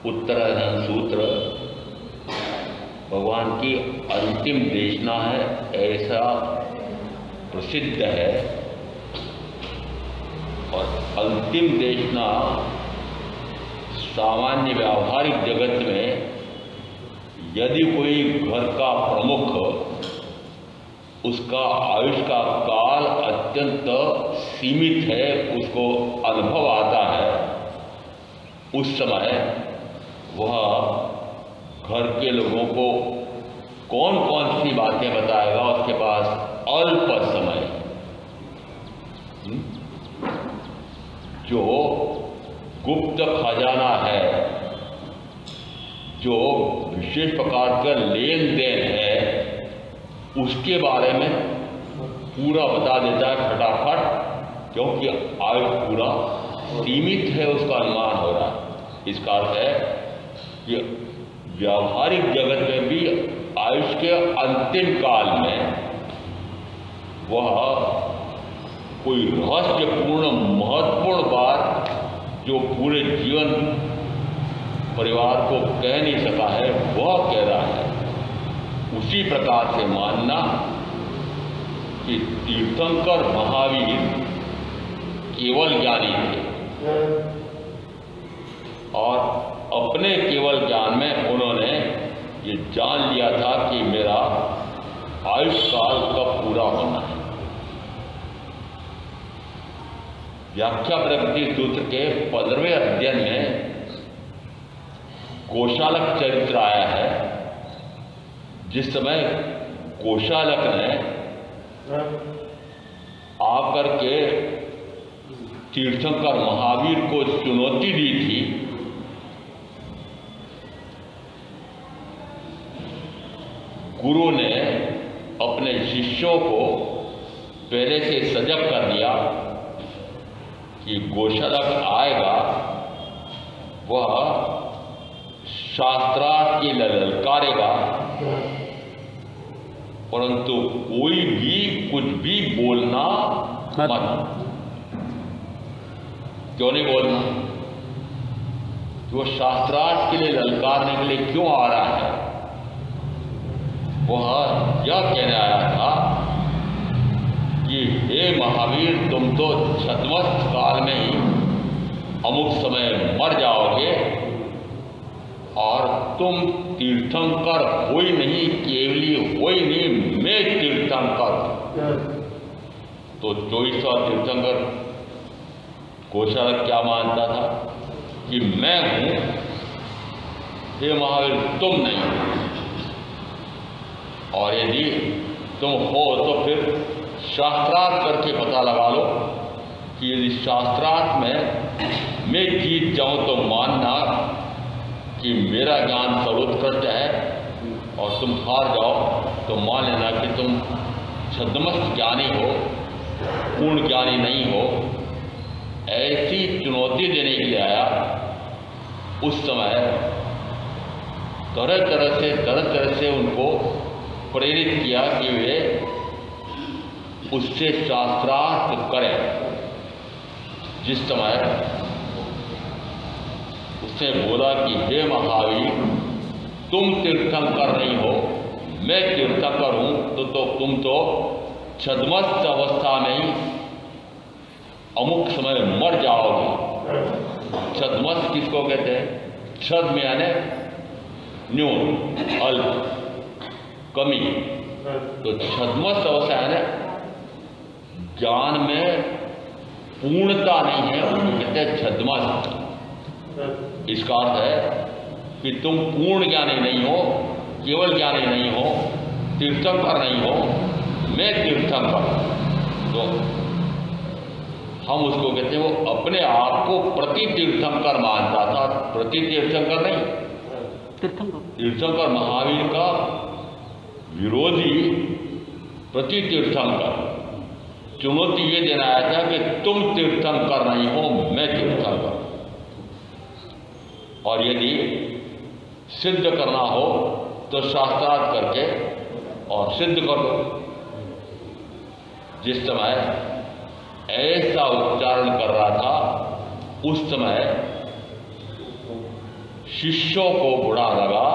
उत्तराधान सूत्र भगवान की अंतिम देशना है, ऐसा प्रसिद्ध है। और अंतिम देशना सामान्य व्यावहारिक जगत में यदि कोई घर का प्रमुख, उसका आयुष का काल अत्यंत सीमित है, उसको अनुभव आता है, उस समय वह घर के लोगों को कौन कौन सी बातें बताएगा, उसके पास अल्प समय। जो गुप्त खजाना है, जो विशेष प्रकार का लेन देन है, उसके बारे में पूरा बता देता है फटाफट, क्योंकि आयु पूरा सीमित है उसका अनुमान हो रहा है। इसका अर्थ है कि व्यावहारिक जगत में भी आयुष के अंतिम काल में वह कोई रहस्यपूर्ण महत्वपूर्ण बात जो पूरे जीवन परिवार को कह नहीं सका है वह कह रहा है। उसी प्रकार से मानना कि तीर्थंकर महावीर केवल ज्ञानी थे और अपने केवल ज्ञान में उन्होंने ये जान लिया था कि मेरा आयुष काल कब पूरा होना है। व्याख्या प्रकृति सूत्र के 15वें अध्याय में गोशालक चरित्र आया है। जिस समय गोशालक ने आकर के तीर्थंकर महावीर को चुनौती दी थी, गुरु ने अपने शिष्यों को पहले से सजग कर दिया कि गोशालक आएगा, वह शास्त्रार्थ की ललकारेगा, परंतु कोई भी कुछ भी बोलना मत। क्यों नहीं बोलना? जो शास्त्रार्थ के लिए ललकारने के लिए क्यों आ रहा है? वह यह कहने आया था कि हे महावीर, तुम तो छद्मस्त काल में ही अमुक समय मर जाओगे और तुम तीर्थंकर हो ही नहीं, केवली हो ही नहीं, मैं तीर्थंकर। तो 24वां तीर्थंकर गोशालक क्या मानता था कि मैं हूं, हे महावीर तुम नहीं। और यदि तुम हो तो फिर शास्त्रार्थ करके पता लगा लो कि यदि शास्त्रार्थ में मैं जीत जाऊं तो मानना कि मेरा ज्ञान सर्वोत्कृष्ट है, और तुम हार जाओ तो मान लेना कि तुम छद्मस्त ज्ञानी हो, पूर्ण ज्ञानी नहीं हो। ऐसी चुनौती देने के लिए आया। उस समय तरह तरह से उनको प्रेरित किया कि वे उससे शास्त्रार्थ करें। जिस समय उसने बोला कि हे महावीर, तुम तीर्थंकर नहीं हो, मैं तीर्थंकर हूं, तो तुम तो छद्मस्त अवस्था में ही अमुक समय मर जाओगे। छद्मस्त किसको कहते हैं? छद्म यानी न्यून, अल्प, कमी। तो छद्मस्त अवस्था है ना, ज्ञान में पूर्णता नहीं है, उसको कहते हैं छद्मस्त। इसका अर्थ है कि तुम पूर्ण ज्ञानी नहीं हो, केवल ज्ञानी नहीं हो, तीर्थंकर नहीं हो, मैं तीर्थंकर। तो हम उसको कहते हैं, वो अपने आप को प्रति तीर्थंकर मानता था, प्रति तीर्थंकर नहीं। तीर्थंकर महावीर का विरोधी प्रति तीर्थंकर। चुनौती ये देना आया था कि तुम तीर्थंकर नहीं हो, मैं तीर्थंकर। और यदि सिद्ध करना हो तो शास्त्रार्थ करके और सिद्ध कर दो। जिस समय ऐसा उच्चारण कर रहा था, उस समय शिष्यों को बुरा लगा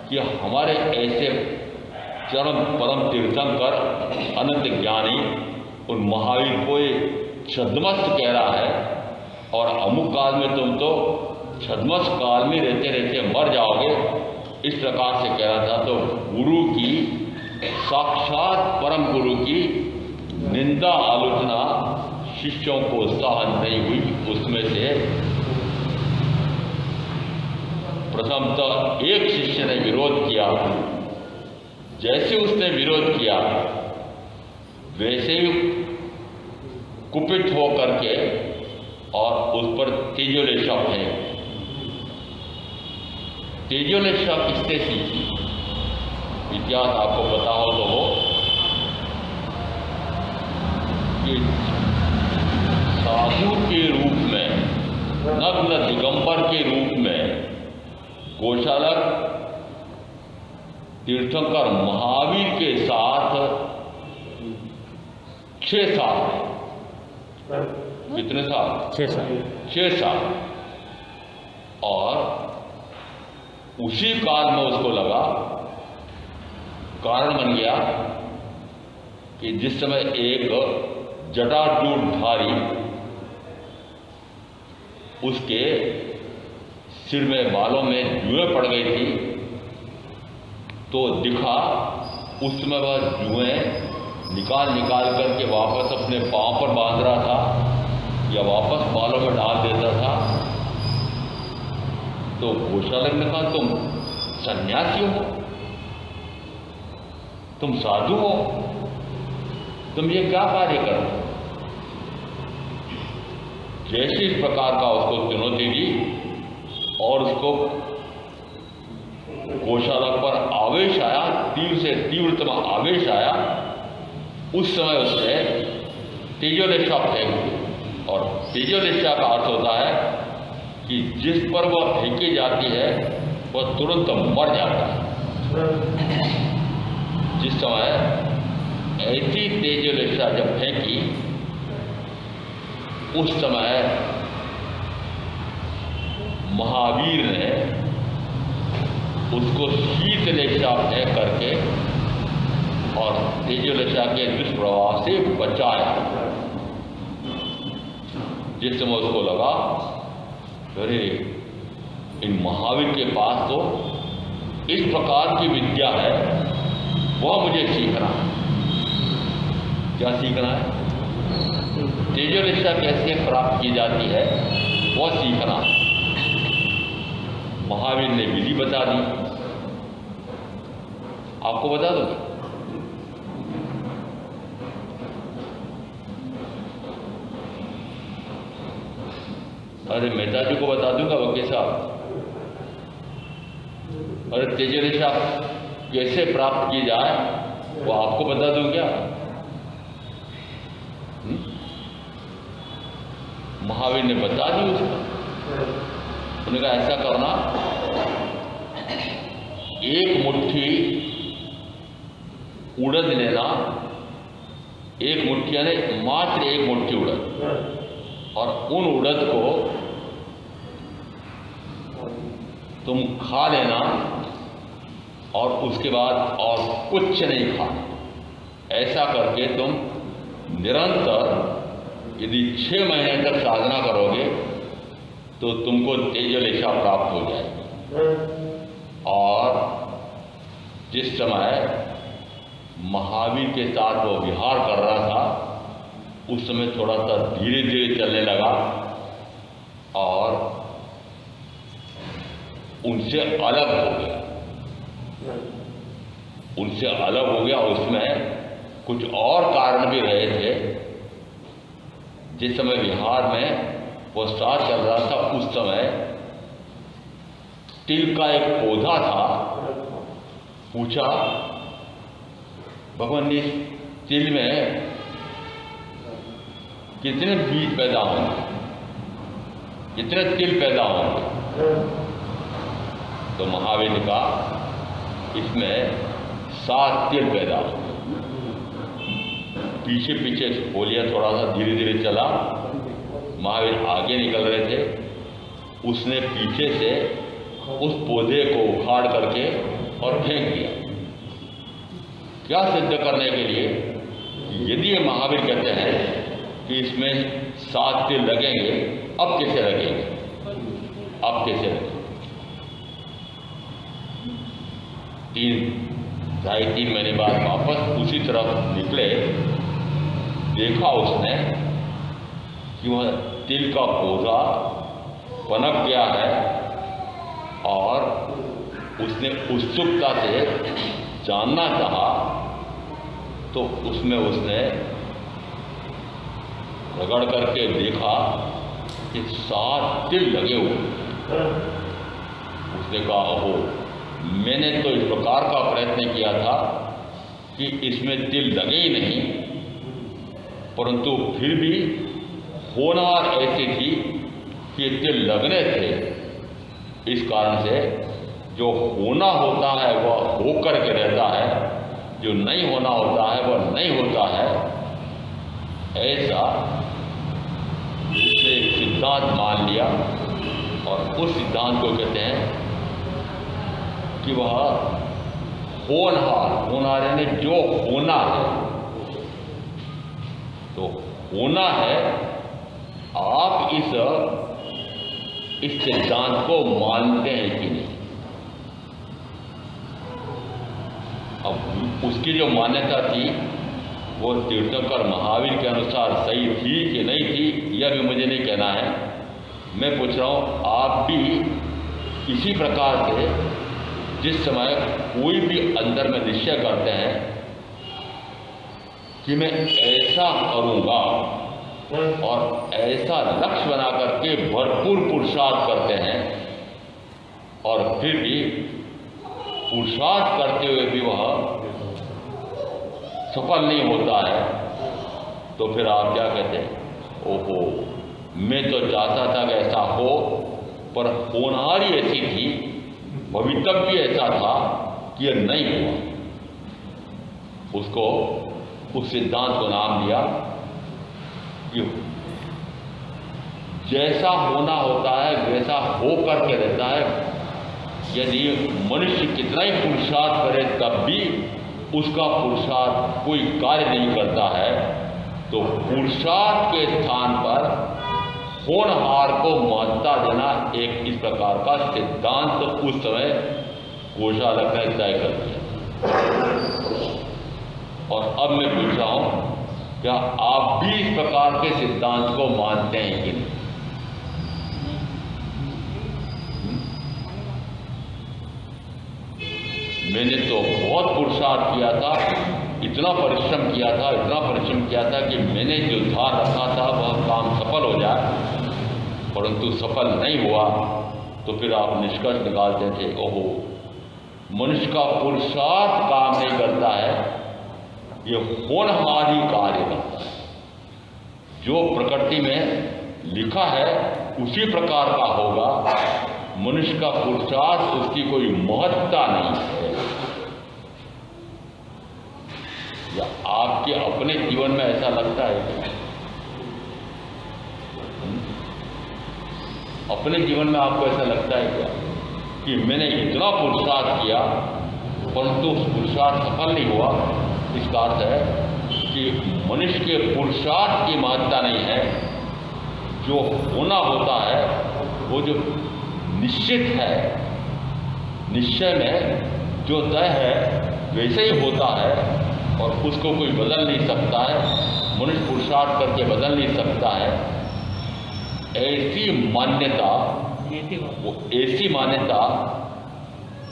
कि हमारे ऐसे चरम परम तीर्थंकर अनंत ज्ञानी उन महावीर को छद्मस्त कह रहा है, और अमुक काल में तुम तो छद्मस्त काल में रहते रहते मर जाओगे, इस प्रकार से कह रहा था। तो गुरु की, साक्षात परम गुरु की निंदा आलोचना शिष्यों को सहन नहीं हुई। उसमें से प्रथमतः एक शिष्य ने विरोध किया। जैसे उसने विरोध किया, वैसे ही कुपित होकर के और उस पर तेजोलेशा फेंक। तेजोलेशा किससे सीखी? इतिहास आपको पता हो तो हो कि साधु के रूप में, नग्न दिगंबर के रूप में गोशालक तीर्थंकर महावीर के साथ 6 साल, कितने साल? 6 साल। और उसी काल में उसको लगा, कारण बन गया कि जिस समय एक जटाजूटधारी उसके सिर में बालों में जुएं पड़ गई थी, तो दिखा उस समय वह जुएं निकाल करके वापस अपने पांव पर बांध रहा था या वापस बालों में डाल देता था। तो गोशालक ने कहा, तुम सन्यासी हो, तुम साधु हो, तुम ये क्या कार्य कर रहे हो? जैसे इस प्रकार का उसको चुनौती दी और उसको गोशालक पर आवेश आया, तीव्र से तीव्रतम आवेश आया, उस समय उसने तेजोलेशा फेंक दी। और तेजोलेशा का अर्थ होता है कि जिस पर वह फेंकी जाती है वह तुरंत मर जाता है। जिस समय ऐसी तेजोलेशा जब फेंकी, उस समय महावीर ने उसको शीतलेशा फेंक करके और तेजोलेशा के दुष्प्रभाव से बचाया। जिस समय उसको लगा, अरे इन महावीर के पास तो इस प्रकार की विद्या है, वह मुझे सीखना है। क्या सीखना है? तेजोलेशा कैसे प्राप्त की जाती है वह सीखना। महावीर ने विधि बता दी। आपको बता दो, अरे मेहता जी को बता दूंगा वकील साहब। अरे तेजोलेशा कैसे प्राप्त की जाए वो आपको बता दूं क्या? महावीर ने बता दी उसको। उन्होंने कहा ऐसा करना, एक मुट्ठी उड़द लेना, एक मुट्ठी यानी मात्र एक मुट्ठी उड़द, और उन उड़द को तुम खा लेना और उसके बाद और कुछ नहीं खाना। ऐसा करके तुम निरंतर यदि 6 महीने तक साधना करोगे तो तुमको तेजोलेशा प्राप्त हो जाएगी। और जिस समय महावीर के साथ वो विहार कर रहा था, उस समय थोड़ा सा धीरे धीरे चलने लगा और उनसे अलग हो गया। उनसे अलग हो गया, उसमें कुछ और कारण भी रहे थे। जिस समय बिहार में वो साथ चल रहा था, उस समय तिल का एक पौधा था। पूछा, भगवान इस तिल में कितने बीज पैदा होंगे, कितने तिल पैदा होंगे? तो महावीर ने कहा इसमें 7 तिल पैदा होंगे। पीछे पीछे बोलिया थोड़ा सा धीरे धीरे चला। महावीर आगे निकल रहे थे, उसने पीछे से उस पौधे को उखाड़ करके और फेंक दिया। क्या सिद्ध करने के लिए? यदि ये महावीर कहते हैं कि इसमें 7 तिल लगेंगे, अब कैसे लगेंगे? अब कैसे लगेंगे? 2.5-3 महीने बाद वापस उसी तरफ निकले। देखा उसने कि वह तिल का पौधा पनप गया है और उसने उत्सुकता से जानना चाहा। तो उसमें उसने रगड़ करके देखा कि 7 तिल लगे हुए। उसने कहा ओहो, मैंने तो इस प्रकार का प्रयत्न किया था कि इसमें तिल लगे ही नहीं, परंतु फिर भी होनहार ऐसी थी कि तिल लगने थे। इस कारण से जो होना होता है वह होकर के रहता है, जो नहीं होना होता है वह नहीं होता है। ऐसा उसने एक सिद्धांत मान लिया और उस सिद्धांत को कहते हैं कि वह होनहार यानी जो होना है, तो होना है। आप इस सिद्धांत को मानते हैं कि नहीं? अब उसकी जो मान्यता थी वो तीर्थंकर महावीर के अनुसार सही थी कि नहीं थी, यह भी मुझे नहीं कहना है। मैं पूछ रहा हूँ, आप भी इसी प्रकार से जिस समय कोई भी अंदर में निश्चय करते हैं कि मैं ऐसा करूँगा और ऐसा लक्ष्य बना करके भरपूर पुरुषार्थ करते हैं और फिर भी पुरुषार्थ करते हुए भी वह सफल नहीं होता है, तो फिर आप क्या कहते हैं? ओहो, मैं तो चाहता था कि ऐसा हो, पर होनहारी ऐसी थी, भवितव्य ऐसा था कि यह नहीं हुआ। उसको उस सिद्धांत को नाम दिया कि जैसा होना होता है वैसा हो करके रहता है। यदि मनुष्य कितना ही पुरुषार्थ करे तब भी उसका पुरुषार्थ कोई कार्य नहीं करता है, तो पुरुषार्थ के स्थान पर होनहार को महत्ता देना एक इस प्रकार का सिद्धांत उस समय गोशालक ने तय कर दिया। और अब मैं पूछ रहा हूं, क्या आप भी इस प्रकार के सिद्धांत को मानते हैं कि नहीं? मैंने तो बहुत पुरुषार्थ किया था, इतना परिश्रम किया था कि मैंने जो ध्यान रखा था वह काम सफल हो जाए, परंतु सफल नहीं हुआ। तो फिर आप निष्कर्ष निकालते थे, ओहो, मनुष्य का पुरुषार्थ काम नहीं करता है, ये होनहार ही कार्य करता है। जो प्रकृति में लिखा है उसी प्रकार का होगा। मनुष्य का पुरुषार्थ उसकी कोई महत्ता नहीं है। या आपके अपने जीवन में ऐसा लगता है? अपने जीवन में आपको ऐसा लगता है क्या कि मैंने इतना पुरुषार्थ किया परंतु उस पुरुषार्थ सफल नहीं हुआ? इसका अर्थ है कि मनुष्य के पुरुषार्थ की महत्ता नहीं है। जो होना होता है वो जो निश्चित है, निश्चय में जो तय है वैसे ही होता है और उसको कोई बदल नहीं सकता है। मनुष्य पुरुषार्थ करके बदल नहीं सकता है। ऐसी मान्यता, वो ऐसी मान्यता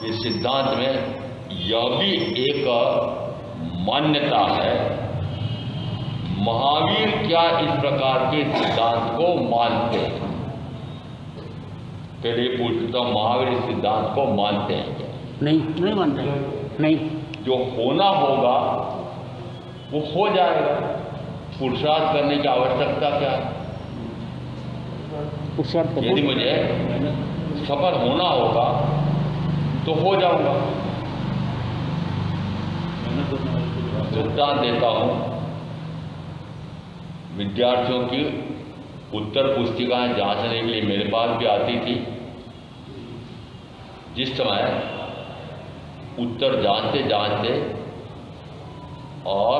इस सिद्धांत में यह भी एक मान्यता है। महावीर क्या इस प्रकार के सिद्धांत को मानते हैं? पहले पूछता हूं, महावीर इस सिद्धांत को मानते हैं क्या? नहीं मानते। नहीं, जो होना होगा वो हो जाएगा। पुरुषार्थ करने की आवश्यकता क्या है? यदि मुझे सफल होना होगा तो हो जाऊंगा। दृष्टांत देता हूं, विद्यार्थियों की उत्तर पुस्तिकाएं जांचने के लिए मेरे पास भी आती थी। जिस समय उत्तर जांचते जांचते और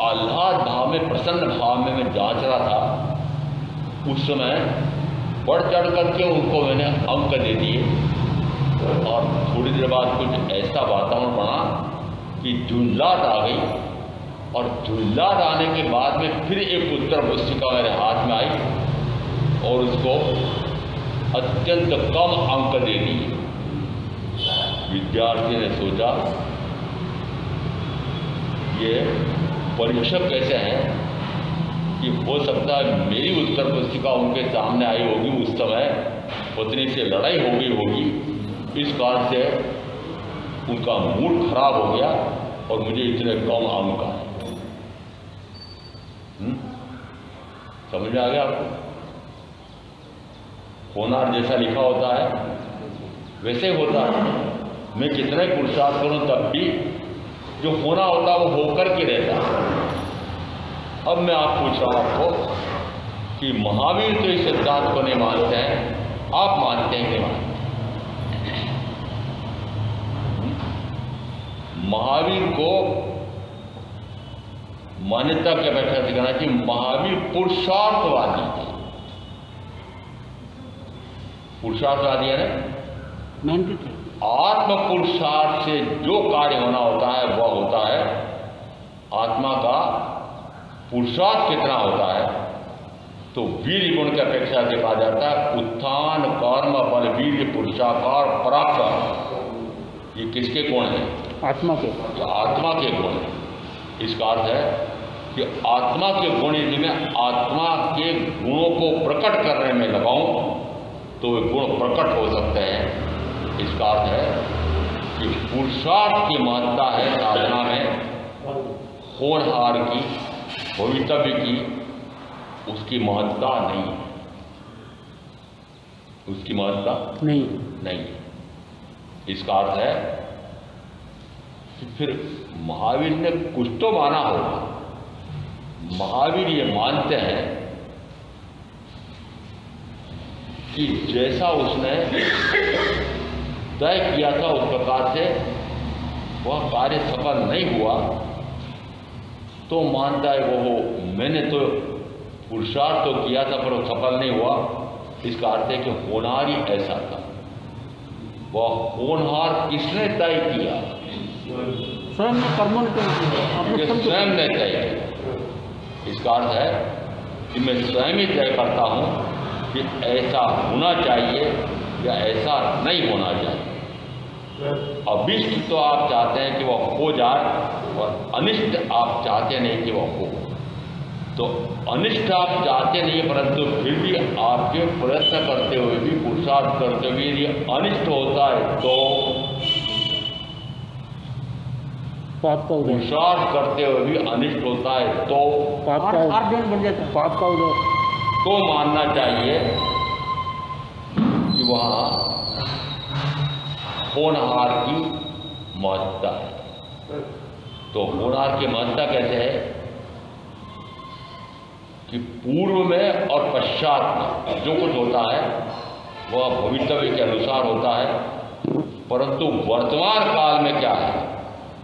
आह्लाद भाव में, प्रसन्न भाव में मैं जांच रहा था, उस समय बढ़ चढ़ करके उनको मैंने अंक दे दिए और थोड़ी देर बाद कुछ ऐसा वातावरण बना कि झुंझलाहट आ गई। और झुंझलाहट आने के बाद में फिर एक उत्तर पुस्तिका मेरे हाथ में आई और उसको अत्यंत कम अंक दे दिए। विद्यार्थी ने सोचा ये परीक्षक कैसे हैं कि हो सकता है मेरी उत्तर पुस्तिका उनके सामने आई होगी, उस समय पत्नी से लड़ाई हो गई होगी, इस कारण से उनका मूड खराब हो गया और मुझे इतने कम अंक आए। समझ में आ गया आपको? होनार जैसा लिखा होता है वैसे होता है। मैं कितना ही पुरुषार्थ करूं तब भी जो होना होता है वो होकर के रहता है। अब मैं आप पूछ रहा हूं आपको कि महावीर तो इस सिद्धांत को नहीं मानते हैं, आप मानते हैं कि मानते हैं? महावीर को मान्यता की अपेक्षा से कहना कि महावीर पुरुषार्थवादी थे। पुरुषार्थवादी है ना, मेहनती थे। आत्म पुरुषार्थ से जो कार्य होना होता है वह होता है। आत्मा का पुरुषार्थ कितना होता है तो वीर गुण की अपेक्षा से कहा जाता है उत्थान कर्म बल वीर पुरुषाकार पराक्रम। ये किसके गुण हैं? आत्मा के। आत्मा के गुण। इसका अर्थ है कि आत्मा के गुण यदि मैं आत्मा के गुणों को प्रकट करने में लगाऊं तो वे गुण प्रकट हो सकते हैं। इसका अर्थ है कि पुरुषार्थ की महत्ता है साधना में, होनहार की, भवितव्य की, उसकी महत्ता नहीं है। उसकी महत्ता नहीं। इसका अर्थ है कि फिर महावीर ने कुछ तो माना होगा। महावीर ये मानते हैं कि जैसा उसने तय किया था उस प्रकार से वह कार्य सफल नहीं हुआ तो मानता है वो मैंने तो पुरुषार्थ तो किया था पर वो सफल नहीं हुआ। इसका अर्थ है कि होनहार ही ऐसा था। वह होनहार किसने तय किया? स्वयं कर्मों ने स्वयं ने तय किया। इसका अर्थ है कि मैं स्वयं ही तय करता हूं कि ऐसा होना चाहिए या ऐसा नहीं होना चाहिए। अभिष्ट तो आप चाहते हैं कि वह हो जाए और अनिष्ट आप चाहते नहीं कि वह हो। तो अनिष्ट आप चाहते नहीं परंतु फिर भी आपके प्रयत्न करते हुए भी, पुरुषार्थ करते हुए यदि अनिष्ट होता है तो पाप का उदय। पुरुषार्थ करते हुए भी अनिष्ट होता है तो पाप का बन जाता है। पाप का उदय। तो मानना चाहिए कि वहाँ होनहार की महत्ता है। तो होनहार की महत्ता कैसे है कि पूर्व में और पश्चात में जो कुछ होता है वह भवितव्य के अनुसार होता है, परंतु वर्तमान काल में क्या है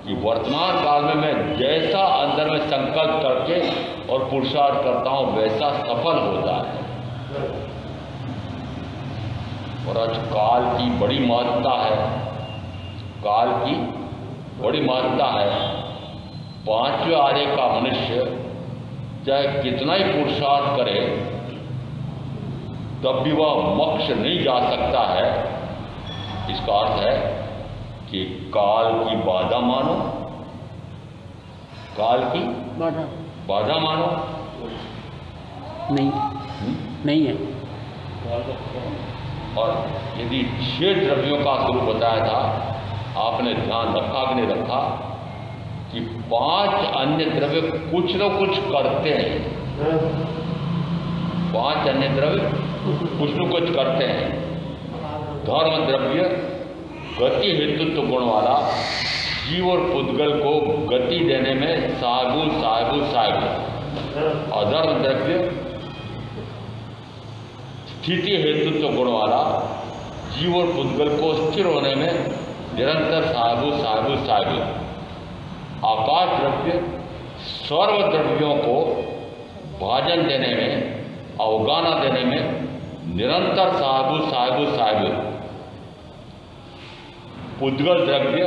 कि वर्तमान काल में मैं जैसा अंदर में संकल्प करके और पुरुषार्थ करता हूं वैसा सफल होता है। और आज काल की बड़ी महत्ता है। काल की बड़ी महत्ता है। पांचवें आर्य का मनुष्य चाहे कितना ही पुरुषार्थ करे तब भी वह मोक्ष नहीं जा सकता है। इसका अर्थ है कि काल की बाधा मानो, काल की बाधा मानो नहीं है। और यदि 6 द्रव्यों का स्वरूप बताया था, आपने ध्यान रखा कि नहीं रखा कि 5 अन्य द्रव्य कुछ न कुछ करते हैं। 5 अन्य द्रव्य कुछ न कुछ करते हैं। धर्म द्रव्य गति हेतुत्व गुण वाला जीव और पुद्गल को गति देने में साहबु। अधर्म द्रव्य स्थिति हेतुत्व गुण वाला जीव और पुद्गल को स्थिर होने में निरंतर साहबु। आकाश द्रव्य सर्व द्रव्यों को भाजन देने में, अवगाना देने में निरंतर साहबु। पुद्गल द्रव्य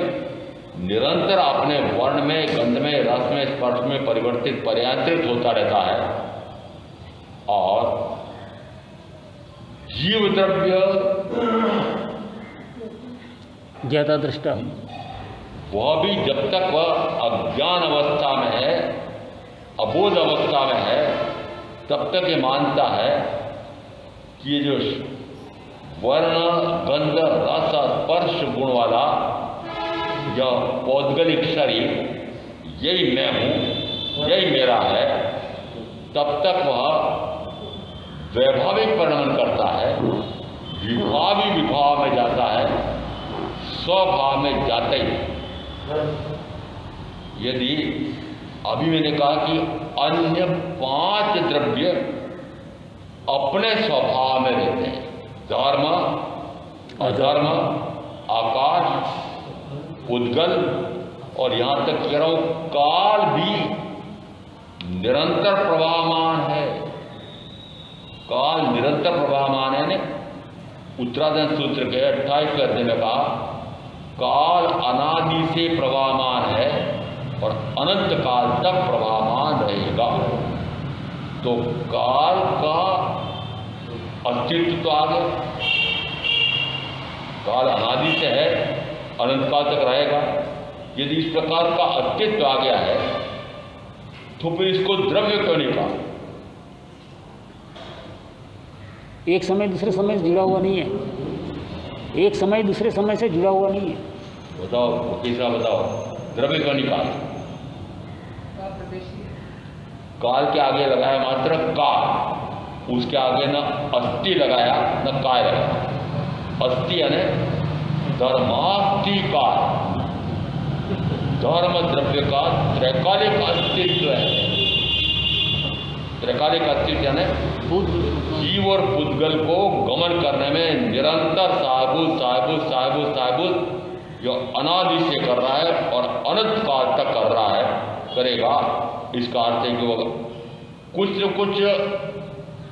निरंतर अपने वर्ण में, गंध में, रस में, स्पर्श में परिवर्तित पर्यांतरित होता रहता है। और जीव द्रव्य ज्ञाता दृष्टा, वह भी जब तक वह अज्ञान अवस्था में है, अबोध अवस्था में है, तब तक ये मानता है कि ये जो वर्ण गंध रस स्पर्श गुण वाला यह पौद्गलिक शरीर यही मैं हूँ, यही मेरा है, तब तक वह वैभाविक परिणमन करता है, विभावी विभाव में जाता है, स्वभाव में जाता ही। यदि अभी मैंने कहा कि अन्य 5 द्रव्य अपने स्वभाव में रहते हैं, धर्म, अधर्म, आकाश, उद्गल, और यहां तक कह रहा हूं काल भी निरंतर प्रवाहमान है। काल निरंतर प्रवाहमान है ने उत्तराधन सूत्र के 28वें अध्याय में कहा काल अनादि से प्रवाहमान है और अनंत काल तक प्रवाहमान रहेगा। तो काल का अस्तित्व तो आ गया, काल अनादि से है, अनंत काल तक रहेगा। यदि इस प्रकार का अस्तित्व आ गया है तो फिर इसको द्रव्य क्यों नहीं कहा? एक समय दूसरे समय से जुड़ा हुआ नहीं है, एक समय दूसरे समय से जुड़ा हुआ नहीं है। बताओ कैसा, बताओ द्रव्य क्यों नहीं कहा? काल के आगे लगाया मात्र काल, उसके आगे न अस्थि लगाया न काय लगाया। अस्थि यानी धर्मास्थि काल, धर्म द्रव्य का त्रैकालिक अस्तित्व है। त्रैकालिक अस्तित्व यानी जीव और पुद्गल को गमन करने में निरंतर साहबूत साहबूत साहबूत साहबूत जो अनादि से कर रहा है और अनंत काल तक कर रहा है, करेगा। इसका अर्थ है कि वो कुछ न कुछ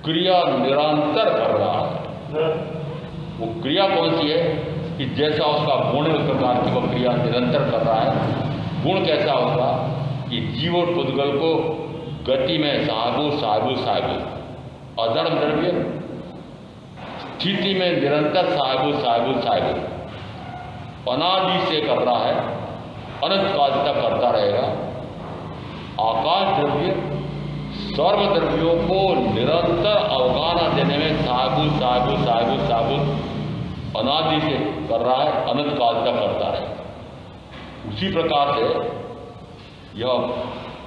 क्रिया निरंतर कर रहा है। वो क्रिया कौन सी है कि जैसा उसका गुण उस प्रकार की वो क्रिया निरंतर कर रहा है। गुण कैसा होगा कि जीव और पुद्गल को गति में साहबूत साहबूत साहबूत, अधर्म द्रव्य स्थिति में निरंतर साहबूत साहबूत साहबूत अनादि से कर रहा है, अनंत काल तक करता रहेगा। आकाश द्रव्य सर्व द्रव्यों को निरंतर अवगाहना देने में साहबूत साहबूत साहबूत साहबूत अनादि से कर रहा है, अनंत काल तक करता रहेगा। उसी प्रकार से यह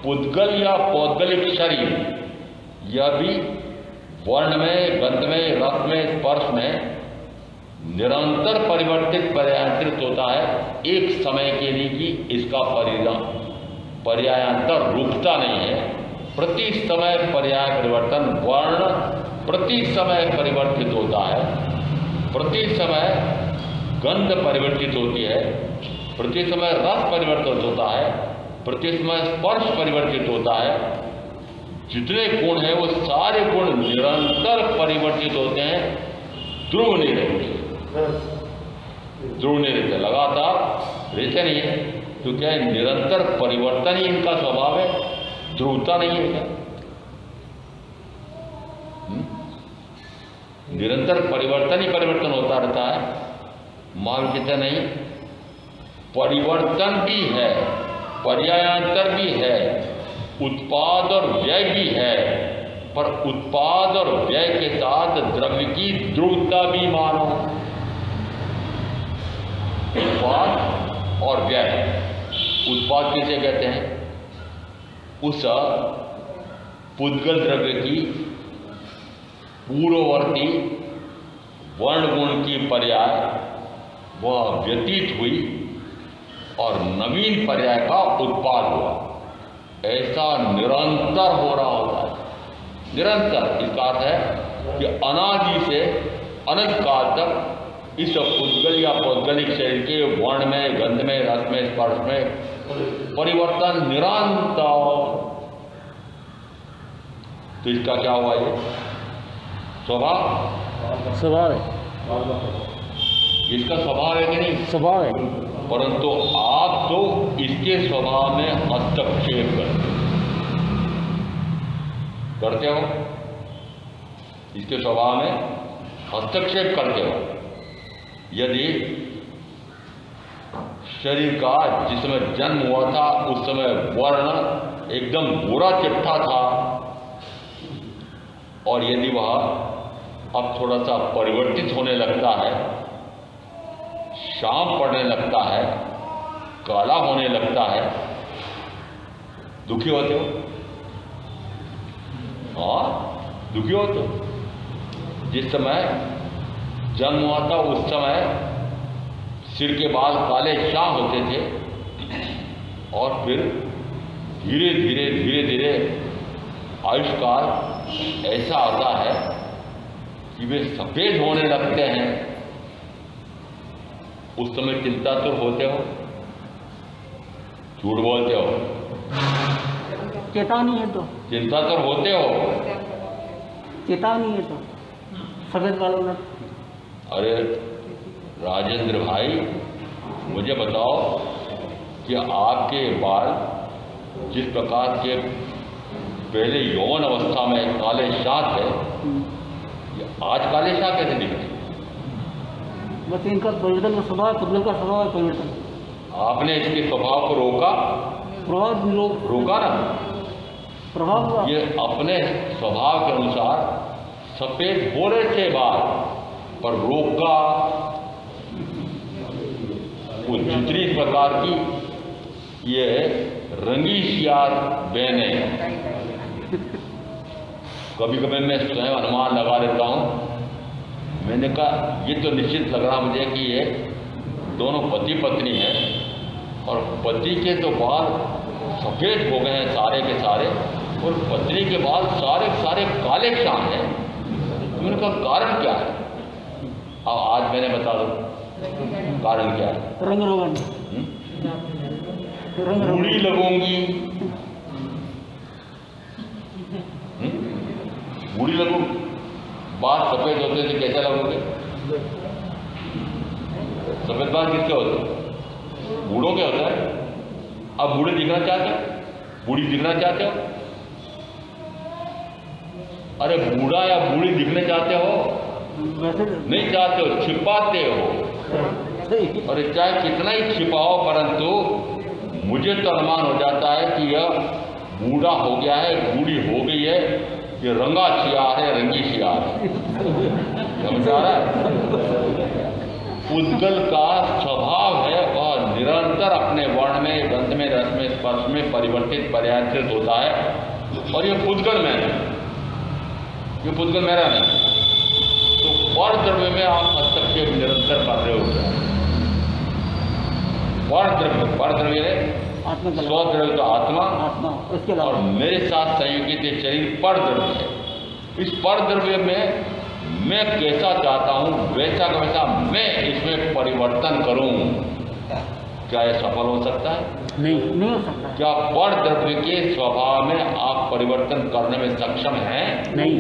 पुद्गल या पौद्गलिक शरीर यह भी वर्ण में, गंध में, रस में, स्पर्श में निरंतर परिवर्तित पर्यायंतरित होता है। एक समय के लिए भी इसका पर्यायांतर रुकता नहीं है। प्रति समय पर्याय परिवर्तन, वर्ण प्रति समय परिवर्तित होता है, प्रति समय गंध परिवर्तित होती है, प्रति समय रस परिवर्तित होता है, प्रति समय स्पर्श परिवर्तित होता है। जितने गुण हैं वो सारे गुण निरंतर परिवर्तित होते हैं, ध्रुव नहीं रहते, ध्रुव नहीं रहते, लगातार रहते नहीं है। तो क्या है, निरंतर परिवर्तन ही इनका स्वभाव है, ध्रुवता नहीं है क्या? निरंतर परिवर्तन ही परिवर्तन होता रहता है। मान कहते नहीं, परिवर्तन भी है, पर्यायांतर भी है, उत्पाद और व्यय भी है, पर उत्पाद और व्यय के साथ द्रव्य की ध्रुवता भी मानो। उत्पाद और व्यय, उत्पाद किसे कहते हैं? उस पुद्गल द्रव्य की पूर्ववर्ती वर्ण गुण की पर्याय वह व्यतीत हुई और नवीन पर्याय का उत्पाद हुआ। ऐसा निरंतर हो रहा होता है, निरंतर। इसका अर्थ है कि अनादि से अनंत काल तक इस पुद्गल या पौद्गलिक शरीर के वर्ण में, गंध में, रस में, स्पर्श में परिवर्तन निरंतर। तो इसका क्या हुआ? ये स्वभाव, स्वभाव है, इसका स्वभाव है कि नहीं? स्वभाव है। परंतु आप तो इसके स्वभाव में हस्तक्षेप करते हो, इसके स्वभाव में हस्तक्षेप करते हो। यदि शरीर का जिस समय जन्म हुआ था उस समय वर्ण एकदम गोरा चिट्ठा था, और यदि वह अब थोड़ा सा परिवर्तित होने लगता है, शाम पड़ने लगता है, काला होने लगता है, दुखी होते हो? हाँ, दुखी होते हो। जिस समय जन्म हुआ था उस समय सिर के बाल काले शाह होते थे और फिर धीरे धीरे धीरे धीरे आयुष्काल ऐसा आता है कि वे सफेद होने लगते हैं। उस समय चिंता तो होते हो? झूठ बोलते हो? चेतावनी है तो चिंता तो होते हो? चेतावनी है तो सफेद बालों में। अरे राजेंद्र भाई, मुझे बताओ कि आपके बाल जिस प्रकार के पहले यौवन अवस्था में काले शाह थे, ये आज काले शाह कैसे दिखते? बस इनका परिवर्तन का स्वभाव, पुतलों का स्वभाव है परिवर्तन। आपने इसके स्वभाव को रोका? प्रभाव रोका ना? प्रभाव ये अपने स्वभाव के अनुसार सफेद हो रहे थे बाल, पर रोका। वो जितनी प्रकार की ये रंगी सियार बहनें, कभी कभी मैं स्वयं अनुमान लगा लेता हूँ। मैंने कहा ये तो निश्चित लग रहा मुझे कि ये दोनों पति पत्नी हैं और पति के तो बाल सफ़ेद हो गए हैं सारे के सारे और पत्नी के बाल सारे के सारे काले शाह हैं। उनका कारण क्या है? अब आज मैंने बता दो कारण क्या है। रंग रोगन, बूढ़ी लगूंगी, बूढ़ी लगूंगी, बाल सफेद होते थे कैसे लगोगे? सफेद बाल किसके होते हैं? बूढ़ों के होता है। अब बूढ़े दिखना चाहते हो? बूढ़ी दिखना चाहते हो? अरे बूढ़ा या बूढ़ी दिखने चाहते हो? नहीं चाहते हो, छिपाते हो। और चाहे कितना ही छिपाओ, परंतु मुझे तो अनुमान हो जाता है कि यह बूढ़ा हो गया है, बूढ़ी हो गई है, ये रंगा शियार है, रंगी शियार है। समझ आ रहा है? उद्गल का स्वभाव है वह निरंतर अपने वर्ण में, गंध में, रस में, स्पर्श में परिवर्तित पर्यायित होता है। और ये पुद्गल में है, ये पुद्गल मेरा नहीं। तो पर द्रव्य में आप हस्तक्षेप निरंतर कर रहे हो। पर द्रव्य स्वद्रव्य तो आत्मा, और मेरे साथ संयोगित ये शरीर पर द्रव्य है। इस पर द्रव्य में मैं कैसा चाहता हूँ वैसा का वैसा मैं इसमें परिवर्तन करूँ। क्या यह सफल हो सकता है? नहीं हो सकता। क्या पर द्रव्य के स्वभाव में आप परिवर्तन करने में सक्षम हैं? नहीं।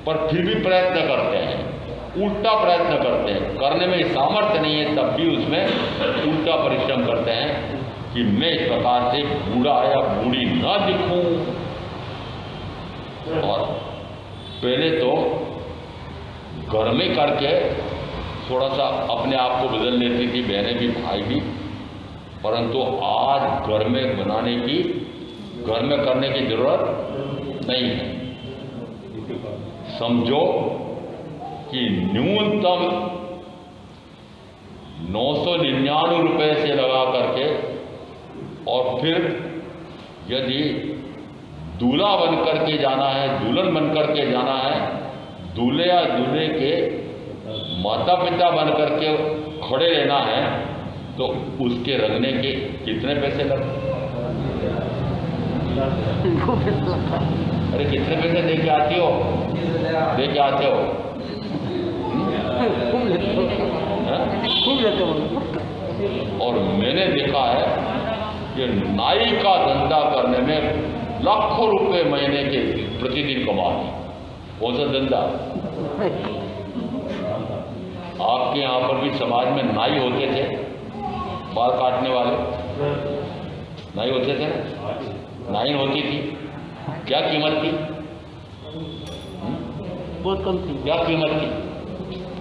पर फिर भी प्रयत्न करते हैं, उल्टा प्रयत्न करते हैं। करने में सामर्थ्य नहीं है तब भी उसमें उल्टा परिश्रम करते हैं कि मैं इस प्रकार से बूढ़ा या बूढ़ी न दिखूं। और पहले तो घर में करके थोड़ा सा अपने आप को बदल लेती थी बहनें भी, भाई भी, परंतु आज घर में बनाने की, घर में करने की जरूरत नहीं है। समझो कि न्यूनतम 999 रुपये से लगा करके, और फिर यदि दूल्हा बन करके जाना है, दुल्हन बन करके जाना है, दूल्हे या दूल्हे के माता पिता बन करके खड़े रहना है, तो उसके रंगने के कितने पैसे लगते? अरे कितने पैसे दे के आती हो? दे के आते हो? और मैंने देखा है कि नाई का धंधा करने में लाखों रुपए महीने के प्रतिदिन कमाते। कौन सा धंधा? आपके यहाँ पर भी समाज में नाई होते थे, बाल काटने वाले नाई होते थे ना, नाइन होती थी। क्या कीमत थी? बहुत कम थी। क्या कीमत थी?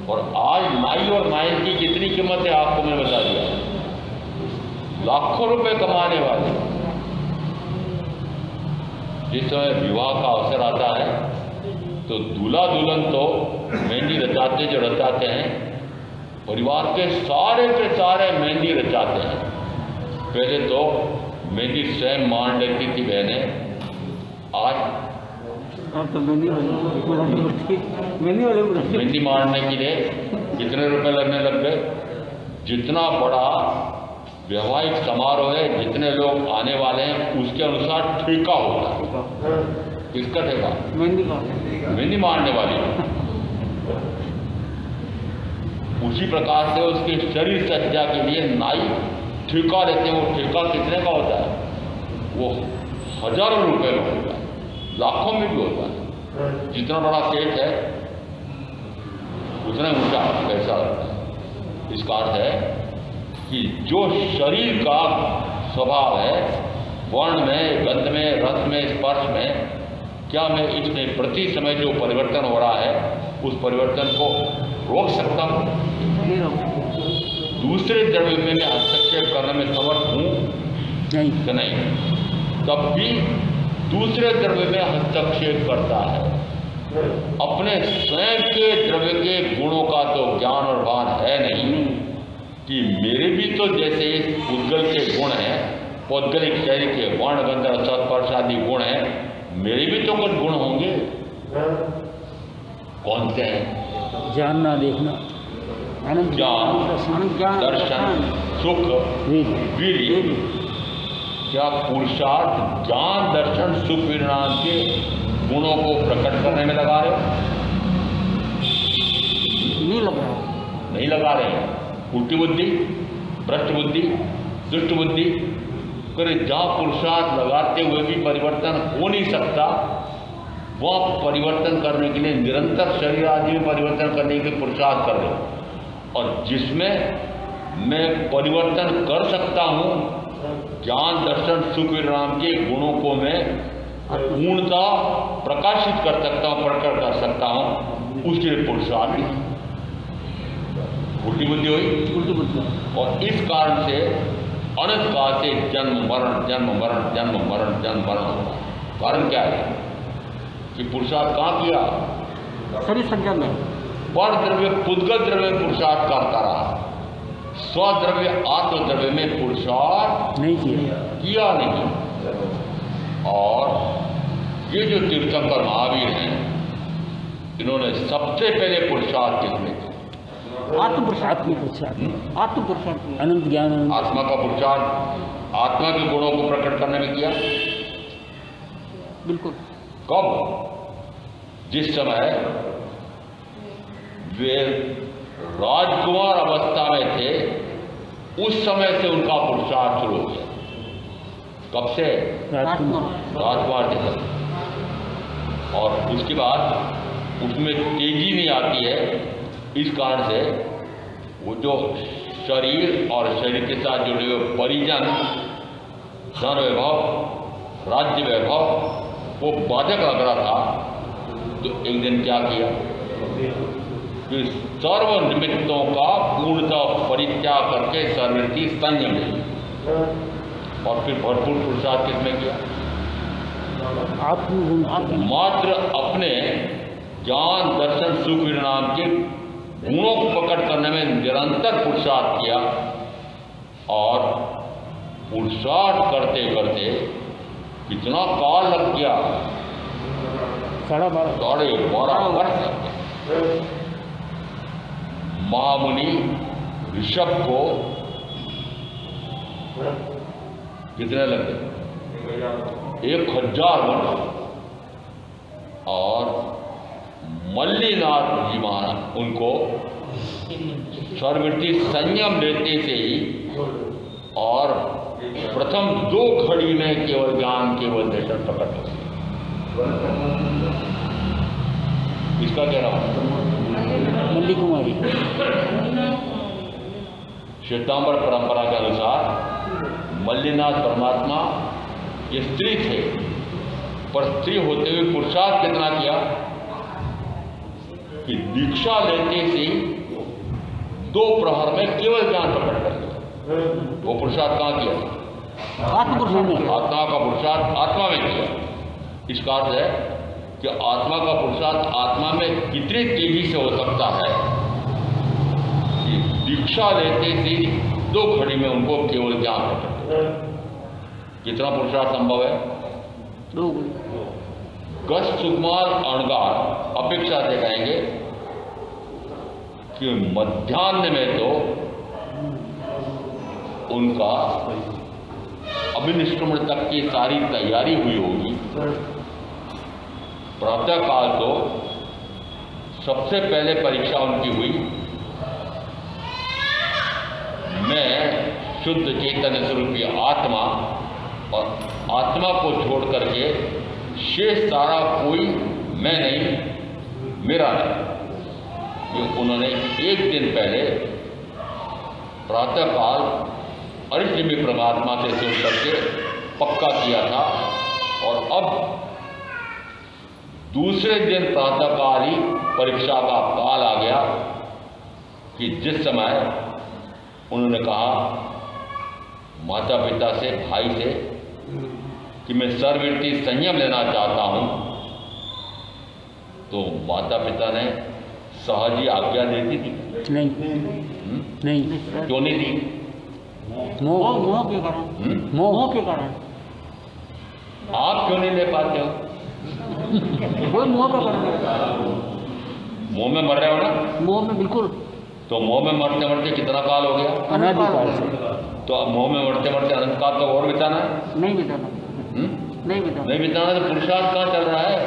और आज नाई और नाइन की कितनी कीमत है आपको मैं बता दिया। लाखों रुपए कमाने वाले। जिस समय विवाह का अवसर आता है तो दूल्हा दुल्हन तो मेहंदी रचाते जो रचाते हैं, परिवार के सारे मेहंदी रचाते हैं। पहले तो मेहंदी स्वयं मान लेती थी बहनें, आज तो मेहंदी मारने के लिए कितने रुपए लगने लग गए। जितना बड़ा वैवाहिक समारोह है, जितने लोग आने वाले हैं, उसके अनुसार ठेका होता है। किसका ठेका? मेहंदी मारने वाली। उसी प्रकार से उसके शरीर सज्जा के लिए नाई ठेका लेते हैं। वो ठेका कितने का होता है? वो हजारों रुपए में होता है, लाखों में भी होता है। जितना बड़ा सेठ है उतना ऊंचा पैसा लगता है। इसका अर्थ है कि जो शरीर का स्वभाव है, वर्ण में, गंध में, रस में, स्पर्श में, क्या मैं इसमें प्रति समय जो परिवर्तन हो रहा है उस परिवर्तन को रोक सकता हूँ? दूसरे द्रव्य में मैं हस्तक्षेप करने में समर्थ हूँ कि नहीं? तब भी दूसरे द्रव्य में हस्तक्षेप करता है। अपने स्वयं के द्रव्य के गुणों का तो ज्ञान और भान है नहीं कि मेरे भी तो जैसे इस पुद्गल के गुण हैं, पौद्गलिक शरीर के वर्ण, गंध, रस, स्पर्श आदि गुण हैं, मेरे भी तो कुछ गुण होंगे। कौन से हैं? जानना, देखना, ज्ञान, दर्शन, सुख, वीर्य। क्या पुरुषार्थ ज्ञान, दर्शन, सुख, वीर्य नाम के गुणों को प्रकट करने में लगा रहे हो? नहीं लगा रहे हैं। उल्टी बुद्धि, भ्रष्ट बुद्धि, दुष्ट बुद्धि करे। जहाँ पुरुषार्थ लगाते हुए भी परिवर्तन हो नहीं सकता, वह परिवर्तन करने के लिए निरंतर शरीर आदि में परिवर्तन करने के लिए पुरुषार्थ कर रहे हो। और जिसमें मैं परिवर्तन कर सकता हूँ, ज्ञान, दर्शन, सुख, वीर्य नाम के गुणों को मैं पूर्णता प्रकाशित कर सकता हूँ, प्रकट कर सकता हूँ, उसके लिए पुरुषार्थ। उल्टी बुद्धि हुई। और इस कारण से अनंत काल से जन्म मरण, जन्म मरण, जन्म मरण, जन्म मरण होता है। कारण क्या है कि पुरुषार्थ कहाँ किया? शरीर सज्जा में। पर द्रव्य, पुद्गल द्रव्य में पुरुषार्थ करता रहा, स्वद्रव्य, आत्मद्रव्य में पुरुषार्थ नहीं किया नहीं। और ये जो तीर्थंकर महावीर हैं, इन्होंने सबसे पहले पुरुषार्थ किसमें किया? आत्म पुरुषार्थ, अनंत ज्ञान, आत्मा का पुरुषार्थ, आत्मा के गुणों को प्रकट करने में किया। बिल्कुल। कब? जिस समय वे राजकुमार अवस्था में थे, उस समय से उनका पुरुषार्थ शुरू हो गया। कब से? राजकुमार थे तब। और उसके बाद उसमें तेजी नहीं आती है। इस कारण से वो जो शरीर और शरीर के साथ जुड़े हुए परिजन, धन वैभव, राज्य वैभव, वो बाधक लग रहा था। तो एक दिन क्या किया कि सर्व निमित्तों का पूर्णतः परित्याग करके सर्वृत्ति संयम ली। और फिर भरपूर पुरुषार्थ किसमें किया? मात्र अपने ज्ञान, दर्शन, सुख, वीर्य नाम के गुणों को प्रकट करने में निरंतर पुरुषार्थ किया। और पुरुषार्थ करते करते कितना काल लग गया? 12.5 वर्ष लग गए। महामुनि ऋषभ को कितने लगे? 1000 वर्ष। और मल्लीनाथ जी महाराज उनको सर्ववृत्ति संयम लेते से ही और प्रथम 2 घड़ी में केवल ज्ञान, केवल दर्शन प्रकट हो गया। इसका क्या नाम? मल्ली कुमारी। श्वेतांबर परंपरा के अनुसार मल्लीनाथ परमात्मा ये स्त्री थे, पर स्त्री होते हुए पुरुषार्थ कितना किया कि दीक्षा लेते से 2 प्रहर में केवल ज्ञान प्रकट कर दिया। वो पुरुषार्थ कहाँ किया? आत्मा का पुरुषार्थ आत्मा में किया। इस कारण है कि आत्मा का पुरुषार्थ आत्मा में कितनी तेजी से हो सकता है कि दीक्षा लेते ही 2 घड़ी में उनको केवल ज्ञान प्रकट होता है। कितना पुरुषार्थ संभव है? 2 घड़ी। गस्त सुकुमार अणगार अपेक्षा से कहेंगे कि मध्याह्न में तो उनका अभिनिष्क्रमण तक की सारी तैयारी हुई होगी। प्रातःकाल तो सबसे पहले परीक्षा उनकी हुई, मैं शुद्ध चैतन्य स्वरूपी आत्मा और आत्मा को छोड़ करके शेष सारा कोई मैं नहीं, मेरा नहीं। ये उन्होंने 1 दिन पहले प्रातःकाल अरिष्टमी परमात्मा से सुन करके पक्का किया था, और अब दूसरे दिन प्रातःकाल ही परीक्षा का काल आ गया कि जिस समय उन्होंने कहा माता पिता से, भाई से कि मैं सर्ववृत्ति संयम लेना चाहता हूं, तो माता पिता ने सहज ही आज्ञा दे दी थी? नहीं। क्यों नहीं दी? मोह के कारण। मोह के कारण। आप क्यों नहीं ले पाते हो? कोई मोह का कारण। मोह में मर रहे हो ना? मोह में, बिल्कुल। तो मोह में मरते मरते कितना काल हो गया? अनादिकाल से। तो अब मोह में मरते मरते अनंत काल तो और बिताना है? नहीं बिताना। नहीं बिताना। तो पुरुषार्थ कहाँ चल रहा है?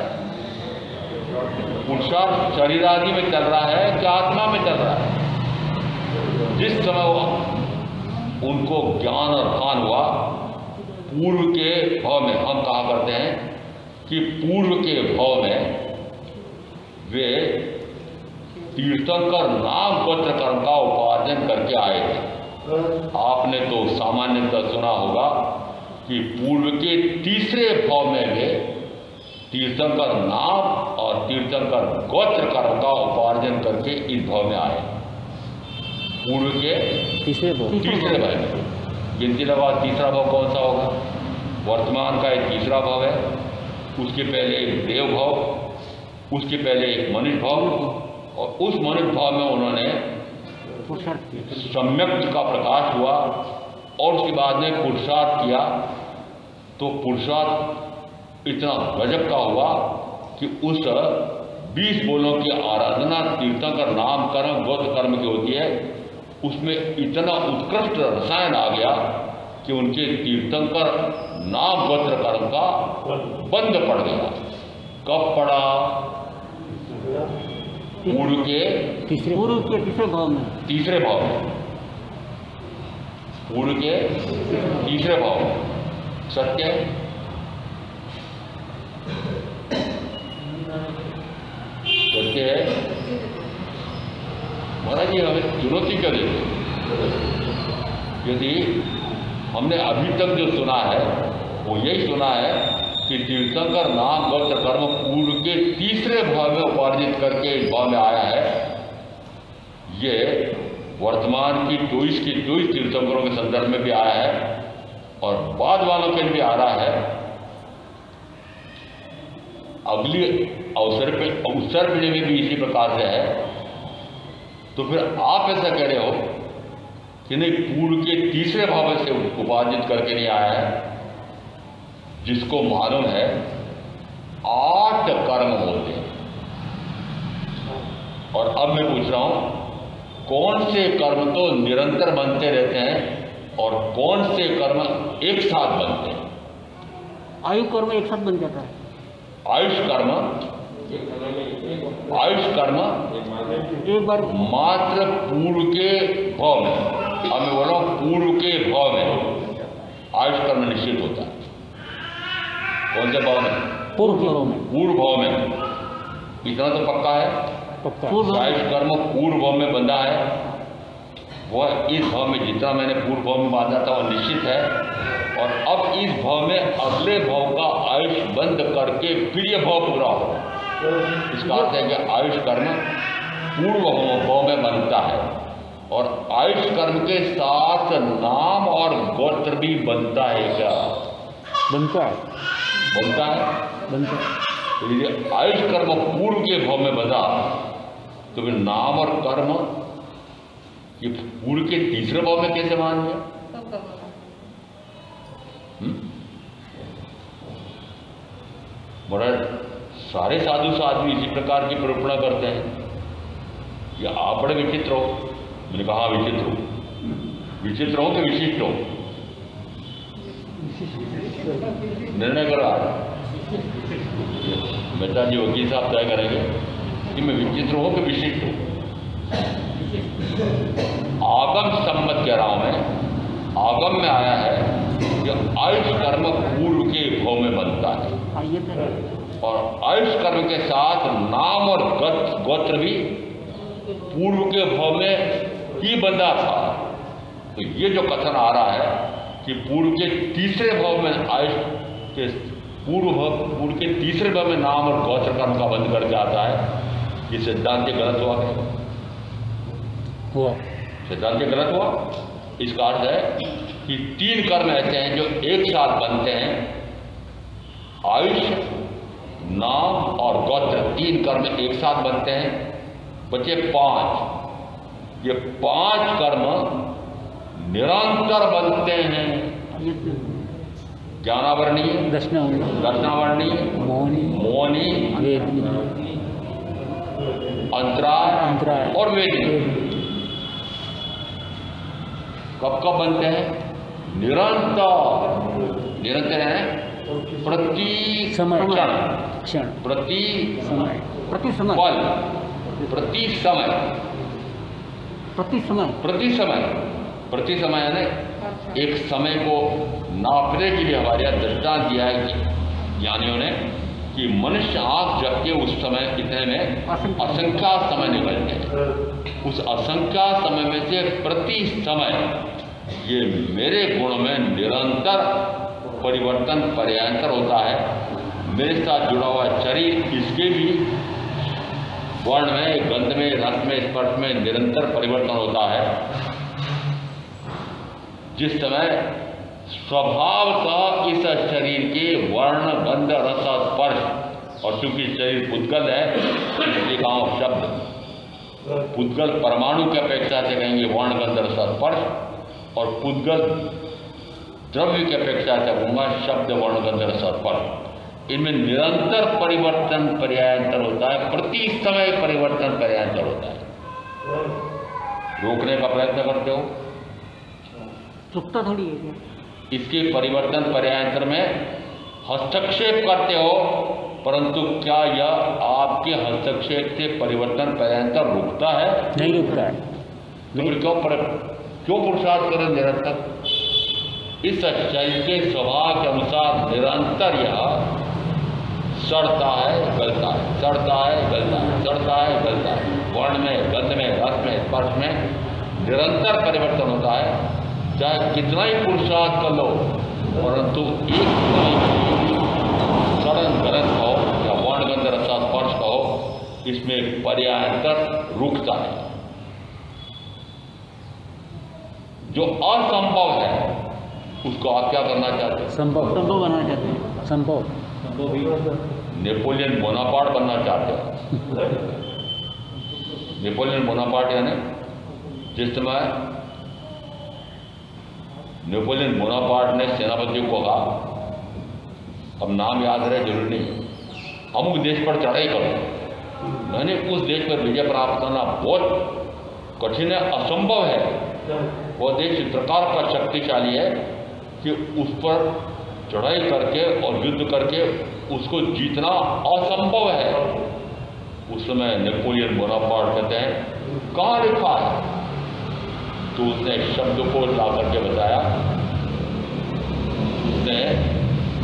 पुरुषार्थ शरीर आदि में चल रहा है कि आत्मा में चल रहा है? जिस समय वो उनको ज्ञान और भान हुआ, पूर्व के भाव में, हम कहा करते हैं कि पूर्व के भाव में वे तीर्थंकर नाम गोत्र कर्म का उपार्जन करके आए थे। आपने तो सामान्यतः सुना होगा कि पूर्व के तीसरे भाव में वे तीर्थंकर नाम और तीर्थंकर गोत्र कर्म का उपार्जन करके इस भाव में आए। पूर्व के तीसरे भाव में गिनती लगा, तीसरा भाव कौन सा होगा? वर्तमान का एक तीसरा भाव है, उसके पहले एक देव भाव, उसके पहले एक मनुष्य भाव, और उस मनुष्य भाव में उन्होंने सम्यक का प्रकाश हुआ, और उसके बाद में पुरुषार्थ किया। तो पुरुषार्थ इतना गजब का हुआ कि उस 20 बोलों की आराधना तीर्थंकर नाम कर्म गोत्र कर्म की होती है, उसमें इतना उत्कृष्ट रसायन आ गया कि उनके तीर्थंकर नाम गोत्र कर्म का बंद पड़ गया। कब पड़ा? पूर्व के तीसरे भाव में। तीसरे भाव में, पूर्व के तीसरे भाव में। सत्य है? सत्य है। महाराज जी हमें चुनौती क्या देते? यदि हमने अभी तक जो सुना है वो यही सुना है कि तीर्थंकर नाम गोत्र कर्म पूर्व के तीसरे भाव में उपार्जित करके इस भाव में आया है। ये वर्तमान की 24 तीर्थंकरों के संदर्भ में भी आया है और बाद वालों के लिए भी आ रहा है। अगली अवसर पीढ़ी में भी इसी प्रकार से है। तो फिर आप ऐसा कह रहे हो कि नहीं, पूर्व के तीसरे भाव से उपार्जित करके नहीं आया है, जिसको मालूम है 8 कर्म होते हैं। और अब मैं पूछ रहा हूं, कौन से कर्म तो निरंतर बनते रहते हैं और कौन से कर्म एक साथ बनते हैं? आयु कर्म एक साथ बन जाता है। आयुष कर्म एक बार मात्र पूर्व के भाव में, अब मैं बोल रहा हूं पूर्व के भाव में आयुष कर्म निश्चित होता है। कौन से भाव में? पूर्व भाव में। पूर्व भाव में इतना तो पक्का है। आयुष कर्म पूर्व भाव में बंधा है। वह इस भाव में जितना मैंने पूर्व भाव में बांधा था वह निश्चित है, और अब इस भाव में अगले भाव का आयुष बंद करके फिर यह भाव पूरा होगा। इसका अर्थ है कि आयुष कर्म पूर्व भाव में बनता है, और आयुष कर्म के साथ नाम और गोत्र भी बनता है। क्या बनता है? बनता है। तो यदि आयुष कर्म पूर्व के भाव में बंधा तो फिर नाम और कर्म ये पूर्व के तीसरे भाव में कैसे मान लिया? बड़ा सारे साधु साध्वी इसी प्रकार की प्रवृत्ति करते हैं। या आप बड़े विचित्र हो। मैंने कहा विचित्र हो। विचित्र हो कि विशिष्ट हो? निर्णय करो आज। मेहता जी वकील साहब तय करेंगे कि मैं विचित्र हूं कि विशिष्ट हूं। आगम सम्मत कह रहा हूं मैं। आगम में आया है कि आयुष कर्म पूर्व के भाव में बनता है और आयुष कर्म के साथ नाम और गोत्र भी पूर्व के भाव में ही बंधा था। तो ये जो कथन आ रहा है कि पूर्व के तीसरे भाव में आयुष के पूर्व के तीसरे भाव में नाम और गोत्र कर्म का बंध करके आता है, ये सिद्धांत गलत हुआ। सिद्धांत गलत हुआ। इसका अर्थ है कि 3 कर्म ऐसे हैं जो एक साथ बनते हैं। आयुष, नाम और गोत्र 3 कर्म एक साथ बनते हैं। बचे 5। ये 5 कर्म निरंतर बनते हैं। ज्ञानावर्णीय, दर्शनावर्णीय, मोहनी, अंतराय और वेदी। कब कब बनते हैं? निरंतर है। प्रति समय, क्षण, प्रति समय, प्रति समय, पल, प्रति समय, प्रति समय, प्रति समय, प्रति समय यानी एक समय को नापने के लिए हमारे यहाँ दृष्टांत दिया है कि ज्ञानियों ने कि मनुष्य आंख झपके उस समय कितने में असंख्या समय निकलते हैं। उस असंख्या समय में से प्रति समय ये मेरे गुण में निरंतर परिवर्तन पर्यांतर होता है। मेरे साथ जुड़ा हुआ शरीर इसके भी वर्ण में, गंध में, रस में, स्पर्श में निरंतर परिवर्तन होता है। जिस समय स्वभाव का इस शरीर के वर्ण, गंध, रस और स्पर्श, और चूंकि शरीर पुद्गल है इसलिए कहा शब्द पुद्गल परमाणु की अपेक्षा से कहेंगे वर्ण, गंध, रस और स्पर्श, और पुद्गल द्रव्य की अपेक्षा से कहूँगा शब्द, वर्ण, गंध, रस और स्पर्श। इनमें निरंतर परिवर्तन पर्यांतर होता है। प्रति समय परिवर्तन पर्यांतर होता है। रोकने का प्रयत्न करते हो, चुपता थोड़ी है। इसके परिवर्तन पर्यांतर में हस्तक्षेप करते हो, परंतु क्या यह आपके हस्तक्षेप से परिवर्तन पर्यांतर रुकता है? नहीं रुकता है। तो फिर क्यों पुरुषार्थ करें निरंतर? इस शरीर के स्वभाव के अनुसार निरंतर यह सड़ता है, गलता है, सड़ता है, गलता है, सड़ता है, गलता है। वर्ण में, गंध में, रस में, स्पर्श में निरंतर परिवर्तन होता है। चाहे कितना ही पुरुषार्थ कर लो, परंतु एक सड़न गलत कहो या वर्ण, गंध, रस, स्पर्श कहो, इसमें पर्यांतर रुकता है। जो असंभव है उसको आप क्या करना चाहते हैं? संभव बनाना चाहते हैं। संभव नेपोलियन बोनापार्ट बनना चाहते हैं। नेपोलियन बोनापार्ट यानी जिस समय नेपोलियन बोनापार्ट ने सेनापतियों को कहा, अब नाम याद रहे जरूरी नहीं, अमुक देश पर चढ़ाई करो। मैंने उस देश पर विजय प्राप्त करना बहुत कठिन है, असंभव है। वह देश इस प्रकार का शक्तिशाली है कि उस पर चढ़ाई करके और युद्ध करके उसको जीतना असंभव है। उस समय नेपोलियन बोनापार्ट कहते हैं कहाँ लिखा है? तो उसने शब्द को ला करके बताया। उसने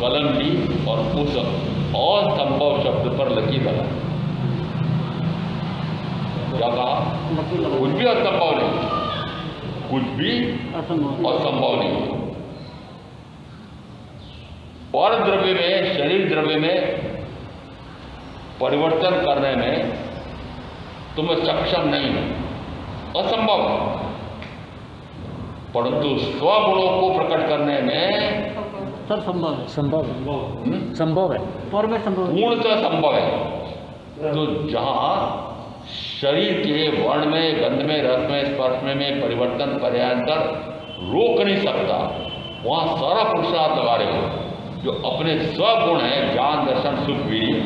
कलम ली और उस असंभव शब्द पर लकीर लगा। क्या कहा? कुछ भी असंभव नहीं, कुछ भी असंभव नहीं। पर द्रव्य में, शरीर द्रव्य में परिवर्तन करने में तुम सक्षम नहीं हो, असंभव है। परंतु स्वगुणों को प्रकट करने में सर संभव है, संभव है, संभव है, पर में संभव है। पूर्णतः संभव है। तो जहाँ शरीर के वर्ण में, गंध में, रस में, स्पर्श में परिवर्तन पर्यांतर रोक नहीं सकता, वहाँ सारा पुरुषार्थ लगा रहे हो। जो अपने स्वगुण है, ज्ञान, दर्शन, सुख, वीर्य,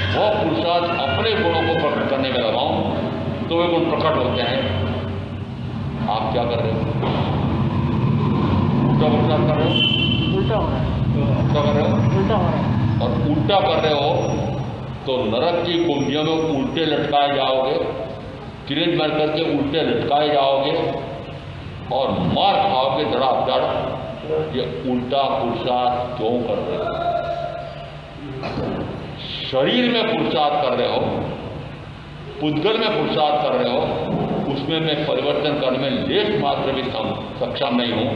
वह पुरुषार्थ अपने गुणों को प्रकट करने में लगाऊं तो वे गुण प्रकट होते हैं। आप क्या कर रहे हो? उल्टा पुरुषार्थ कर रहे हो, उल्टा हो रहा है, उल्टा कर रहे हो। उल्टा हो रहा है। और उल्टा कर रहे हो तो नरक की कुंभियों में उल्टे लटकाए जाओगे, किरेज मर करके उल्टे लटकाए जाओगे और मार खाओगे धड़ाधड़। ये उल्टा पुरुषार्थ क्यों कर रहे हो? शरीर में पुरुषार्थ कर रहे हो, पुद्गल में पुरुषार्थ कर रहे हो, उसमें मैं परिवर्तन करने में लेश मात्र भी सक्षम नहीं हूं।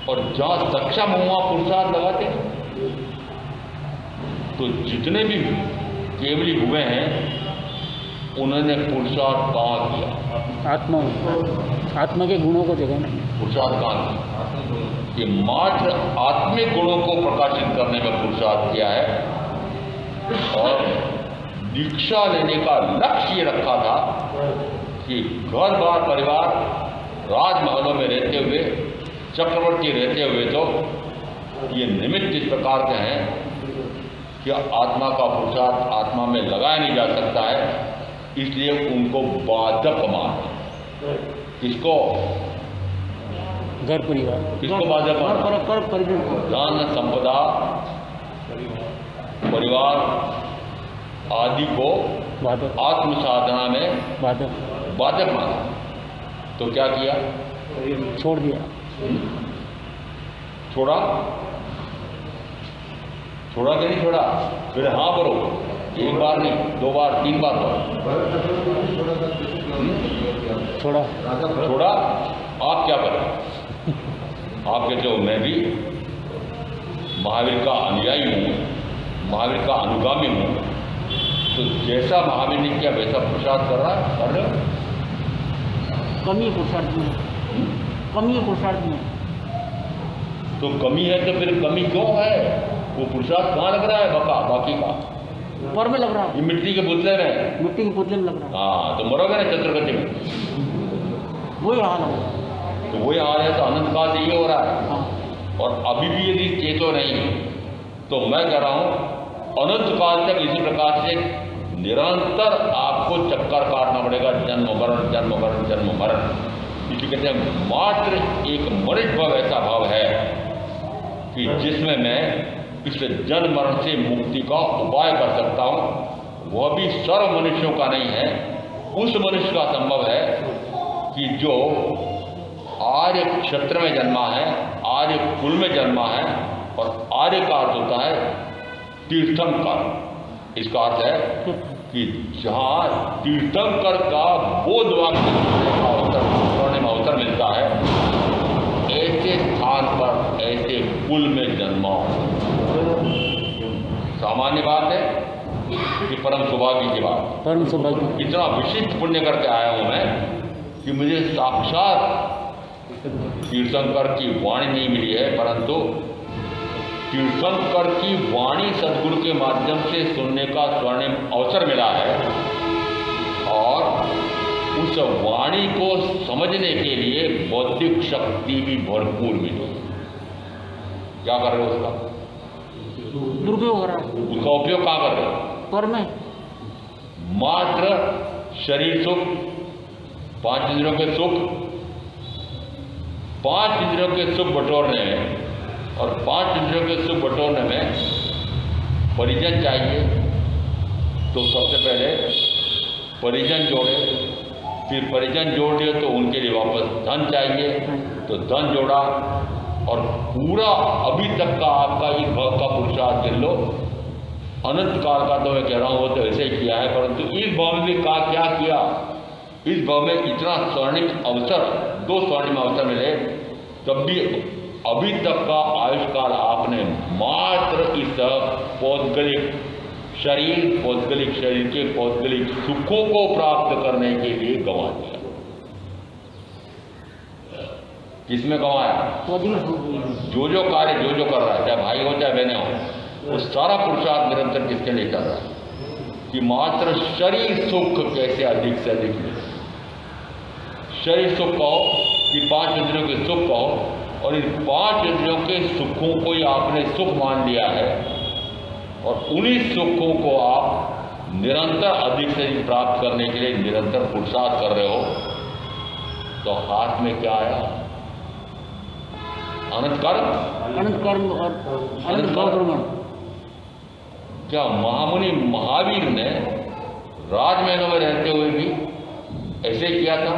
और जहां सक्षम हूं वहां पुरुषार्थ लगाते हैं। तो जितने भी केवली हुए हैं उन्होंने पुरुषार्थ कहाँ किया? आत्मा में, आत्मा के गुणों को देखा नहीं, पुरुषार्थ कहाँ किया? ये मात्र आत्मिक गुणों को प्रकाशित करने में पुरुषार्थ किया है। और दीक्षा लेने का लक्ष्य ये रखा था कि घर बार परिवार राजमहलों में रहते हुए, चक्रवर्ती रहते हुए तो ये निमित्त इस प्रकार के हैं कि आत्मा का पुरुषार्थ आत्मा में लगाया नहीं जा सकता है, इसलिए उनको बाधक माना। किसको? घर परिवार, किसको बाधक माना? धन, संपदा, परिवार आदि को बाधक, आत्म साधना में बाधक, बाधक माना। तो क्या किया? छोड़ दिया, छोड़ा? छोड़ा कि नहीं छोड़ा? फिर हाँ करो, एक बार नहीं, 2 बार, 3 बार करो। छोड़ा, छोड़ा? आप क्या करें? आप कहते हो मैं भी महावीर का अनुयायी हूँ, महावीर का अनुगामी हूँ, तो जैसा महावीर ने किया वैसा पुरुषार्थ कर रहा है, कर रहे हो? कमी है पुरुषार्थ में, कमी है पुरुषार्थ में। तो कमी है तो फिर कमी क्यों है? वो पुरुषार्थ कहाँ लग रहा है? बाकी का पर में लग रहा है, ये मिट्टी के पुतले में, मिट्टी के पुतले में लग रहा है। हाँ, तो मरोगे ना चतुर्गति में। वही हाल है। तो वही हाल है, तो अनंत काल से ये हो रहा है। हाँ। और अभी भी यदि चेतो नहीं तो मैं कह रहा हूँ अनंत काल तक इसी प्रकार से निरंतर आपको चक्कर काटना पड़ेगा, जन्म मरण, जन्म मरण, जन्म मरण। इसलिए कहते हैं मात्र एक मनुष्य भाव ऐसा भाव है कि जिसमें मैं इस जन्म मरण से मुक्ति का उपाय कर सकता हूँ। वह भी सर्व मनुष्यों का नहीं है, उस मनुष्य का संभव है कि जो आर्य क्षेत्र में जन्मा है, आर्य कुल में जन्मा है। और आर्य का अर्थ होता है तीर्थंकर। इसका अर्थ है कि जहाँ तीर्थंकर का बोध वाक्य करने में अवसर मिलता है, ऐसे स्थान पर, ऐसे कुल में जन्माओ। सामान्य बात है कि परम सौभाग्य की बात। परम सौभाग्य, इतना विशिष्ट पुण्य करके आया हूँ मैं कि मुझे साक्षात तीर्थंकर की वाणी नहीं मिली है, परंतु तीर्थंकर की वाणी सद्गुरु के माध्यम से सुनने का स्वर्णिम अवसर मिला है। और उस वाणी को समझने के लिए बौद्धिक शक्ति भी भरपूर मिली। क्या कर रहे हो उसका? दुरुपयोग हो रहा है। उसका उपयोग कहाँ कर रहे हो? पर में मात्र शरीर सुख, 5 इंद्रियों के सुख, 5 इंद्रियों के सुख बटोरने में, और 5 इंद्रियों के सुख बटोरने में परिजन चाहिए। तो सबसे पहले परिजन जोड़े, फिर परिजन जोड़ दिए तो उनके लिए वापस धन चाहिए, तो धन जोड़ा। और पूरा अभी तक का आपका इस भाव का पुरुषार्थ गिन लो। अनंत काल का तो मैं कह रहा हूँ वो तो ऐसे ही किया है, परंतु इस भाव में भी क्या किया? इस भाव में इतना स्वर्णिम अवसर, 2 स्वर्णिम अवसर मिले, तब भी अभी तक का आयुष्काल आपने मात्र इस पौद्गलिक शरीर के पौद्गलिक सुखों को प्राप्त करने के लिए गंवा दिया। किसमें गंवाया? तो अधिक सुख हुई। जो कार्य जो कर रहा है, चाहे भाई हो चाहे बहने हो, वो सारा पुरुषार्थ निरंतर किसके लिए कर रहा है कि मात्र शरीर सुख कैसे अधिक से अधिक मिले। शरीर सुख कहो कि 5 इंद्रियों के सुख कहो, और इन 5 इंद्रियों के सुखों को ही आपने सुख मान लिया है और उन्हीं सुखों को आप निरंतर अधिक से अधिक प्राप्त करने के लिए निरंतर पुरुषार्थ कर रहे हो, तो हाथ में क्या आया? अनंत कर्म, अनंत कर्म और अनंत गौरव। क्या महामुनि महावीर ने राजमहलों में रहते हुए भी ऐसे किया था?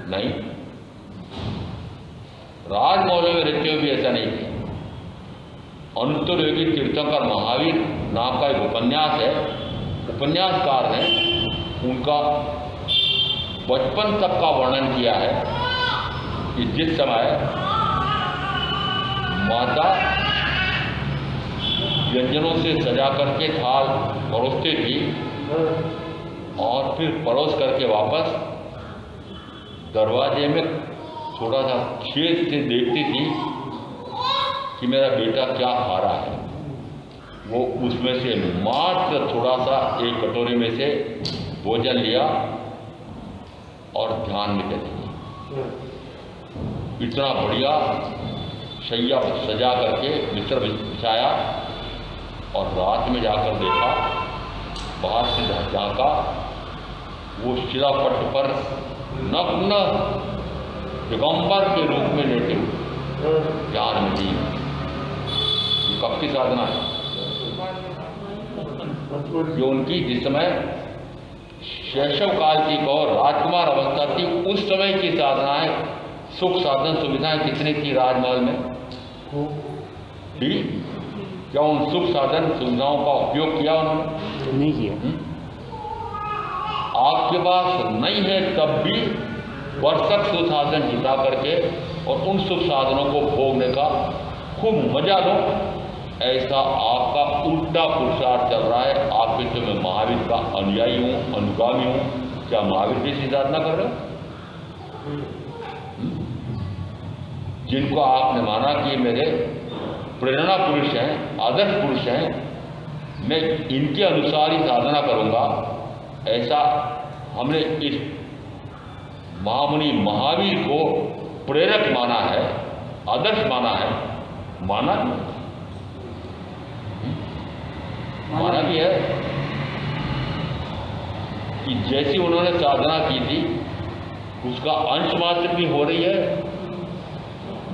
नहीं, राजमहलों में रहते हुए भी ऐसा नहीं किया। अनुत्तर योगी तीर्थंकर महावीर नाम का एक उपन्यास है, उपन्यासकार ने उनका बचपन तक का वर्णन किया है कि जिस समय माता व्यंजनों से सजा करके थाल परोसती थी और फिर परोस करके वापस दरवाजे में थोड़ा सा खेत से देखती थी कि मेरा बेटा क्या खा रहा है। वो उसमें से मात्र थोड़ा सा एक कटोरी में से भोजन लिया और ध्यान में चली गई। इतना बढ़िया शैया सजा करके बिस्तर बिछाया और रात में जाकर देखा, बाहर से झांका, वो शिलापट पर नग्न दिगंबर के रूप में लेटे ध्यान में दी। कब की साधना है? जो उनकी जिस समय शैशव काल की कहो, राजकुमार अवस्था थी, उस समय की साधनाएं, सुख साधन सुविधाएं कितनी थी राजमहल में? थी? क्या उन सुख साधन सुविधाओं का उपयोग किया उन्होंने? नहीं किया। आपके पास नहीं है तब भी वर्षक सुख साधन जुटा करके और उन सुख साधनों को भोगने का खूब मजा लो, ऐसा आपका उल्टा पुरुषार्थ चल रहा है। आपके तो मैं महावीर का अनुयायी हूँ, अनुगामी हूँ, क्या महावीर जैसी साधना कर रहे हो? जिनको आपने माना कि मेरे प्रेरणा पुरुष हैं, आदर्श पुरुष हैं, मैं इनके अनुसार ही साधना करूँगा, ऐसा हमने इस महामुनि महावीर को प्रेरक माना है, आदर्श माना है। माना भी है कि जैसी उन्होंने साधना की थी उसका अंश मात्र भी हो रही है,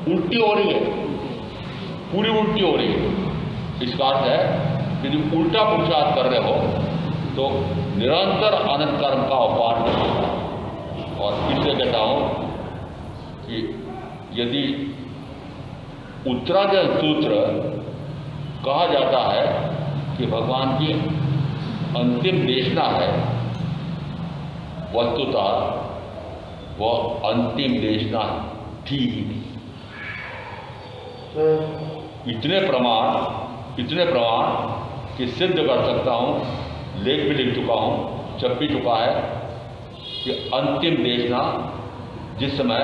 उल्टी हो रही है, पूरी उल्टी हो रही है। इसका अर्थ है यदि उल्टा पुरुषार्थ कर रहे हो तो निरंतर अनंत कर्म का अपार नहीं होगा। और इसलिए कहता हूँ कि यदि उत्तराजल सूत्र कहा जाता है कि भगवान की अंतिम देशना है, वस्तुतः वह अंतिम देशना थी ही नहीं। इतने प्रमाण कि सिद्ध कर सकता हूँ, लेख भी लिख चुका हूँ, छप भी चुका है कि अंतिम देशना जिस समय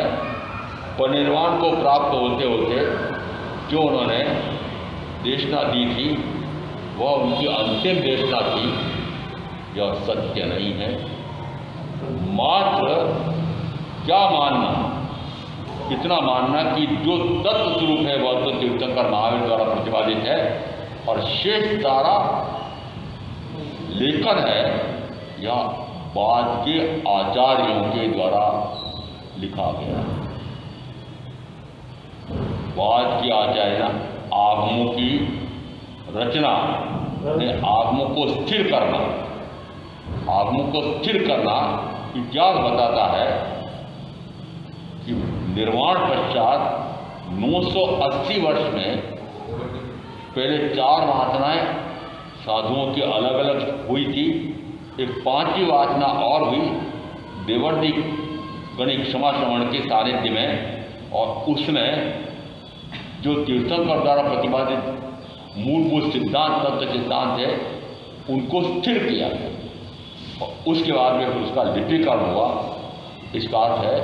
परिनिर्वाण को प्राप्त होते होते जो उन्होंने देशना दी थी वह उनकी अंतिम देशना थी, यह सत्य नहीं है। मात्र क्या मानना, इतना मानना कि जो तत्व स्वरूप है वह तो तीर्थंकर महावीर द्वारा प्रतिपादित है और शेष सारा लेखन है या बाद के आचार्यों के द्वारा लिखा गया। बाद के आचार्य आगमों की रचना ने आगमों को स्थिर करना इतिहास बताता है कि निर्वाण पश्चात 980 वर्ष में पहले 4 वासनाएं साधुओं की अलग अलग हुई थी, एक 5वीं वासना और हुई देवर्षि गणिक क्षमा श्रवण के सानिध्य में, और उसमें जो तीर्थंकर द्वारा प्रतिपादित मूलभूत सिद्धांत तत्व सिद्धांत है उनको स्थिर किया और उसके बाद में फिर उसका लिपिकरण हुआ। इसका अर्थ है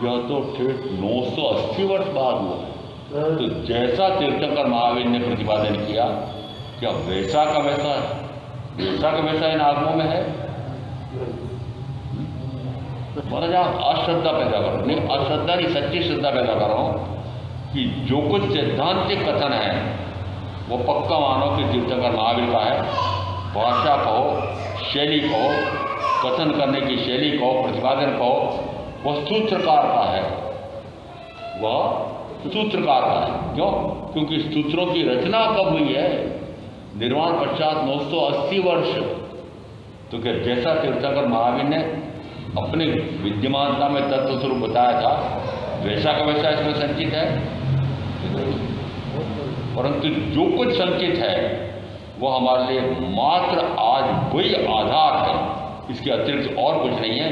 यह तो ठेठ 980 वर्ष बाद हुआ है। तो जैसा तीर्थंकर महावीर ने प्रतिपादन किया, क्या वैसा का वैसा इन आगमों में है? महाराज आप अश्रद्धा पैदा करो, नहीं अश्रद्धा नहीं, सच्ची श्रद्धा पैदा करो कि जो कुछ सैद्धांतिक कथन है वो पक्का मानो कि तीर्थंकर महावीर का है। भाषा कहो, शैली कहो, कथन करने की शैली कहो, प्रतिपादन कहो, वह सूत्रकार का है, वह सूत्रकार का है। क्यों? क्योंकि सूत्रों की रचना कब हुई है? निर्वाण पश्चात 980 वर्ष। तो क्या जैसा तीर्थंकर महावीर ने अपने विद्यमानता में तत्व स्वरूप बताया था, वैसा का वैसा इसमें संचित है। परंतु जो कुछ संचित है वो हमारे लिए मात्र आज वही आधार है, इसके अतिरिक्त और कुछ नहीं है।